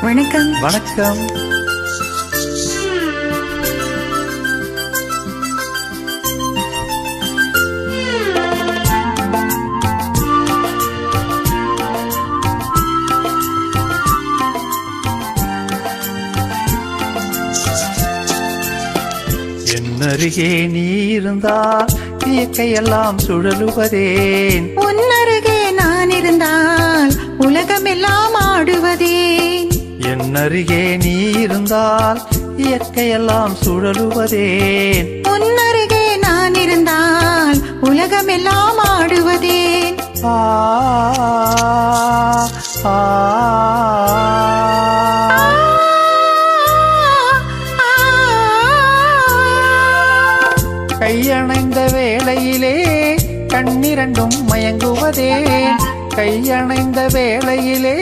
வணக்கம். வணக்கம். என்னருகே நீ இருந்தால் இயற்கையெல்லாம் சுழலுவதேன். உன்னருகே நான் இருந்தால் உலகமெல்லாம் ஆடுவதேன். என்னருகே நீ இருந்தால் இயற்கையெல்லாம் சுழலுவதேன். உன்னருகே நான் இருந்தால் உலகமெல்லாம் ஆடுவதேன். ஆ ஆ கையணைந்த வேளையிலே கண்ணிரண்டும் மயங்குவதேன். கையணைந்த வேளையிலே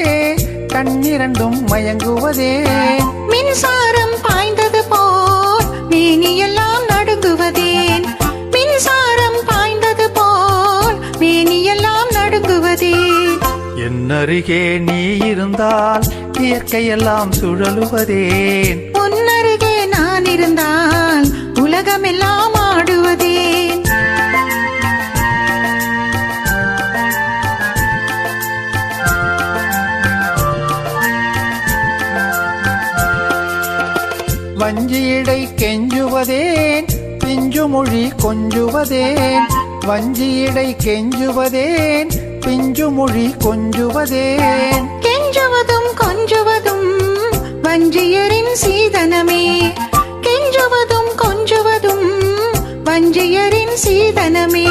கண்ணிரண்டும் மயங்குவதேன். மின்சாரம் பாய்ந்தது போல் மேனியெல்லாம் நடுங்குவதேன். மின்சாரம் பாய்ந்தது போல் மேனியெல்லாம் நடுங்குவதேன். என்னருகே நீ இருந்தால் இயற்கையெல்லாம் சுழலுவதேன். உன்னருகே நான் இருந்தால் உலகமெல்லாம் ஆடுவதேன். வஞ்சியடை கெஞ்சுவதேன் பிஞ்சுமொழி கொஞ்சுவதேன். வஞ்சியடை கெஞ்சுவதேன் பிஞ்சுமொழி கொஞ்சுவதேன். கெஞ்சுவதும் கொஞ்சுவதும் வஞ்சியரின் சீதனமே. கெஞ்சுவதும் கொஞ்சுவதும் வஞ்சியரின் சீதனமே.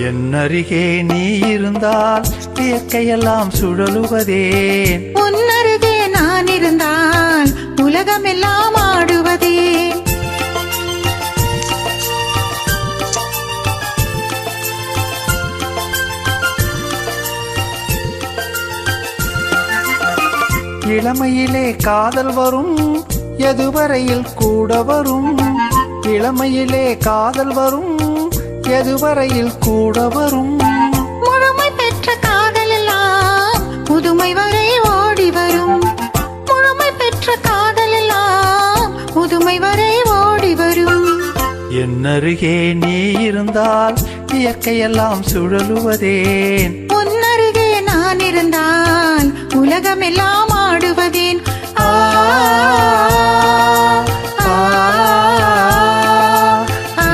என்னருகே நீ இருந்தால் இயற்கையெல்லாம் சுழலுவதேன். உன்னருகே நான் இருந்தால் உலகமெல்லாம் ஆடுவதேன். இளமையிலே காதல் வரும் எதுவரையில் கூட வரும். இளமையிலே காதல் வரும் எதுவரையில் கூட வரும். முழுமை பெற்ற காதல் எல்லாம் முதுமை வரை ஓடி வரும். முழுமை பெற்ற காதல் எல்லாம் முதுமை வரை ஓடி வரும். என்னருகே நீ இருந்தால் இயற்கையெல்லாம் சுழலுவதேன். உன்னருகே நான் இருந்தால் உலகமெல்லாம் ஆடுவதேன். ஆ ஆ ஆ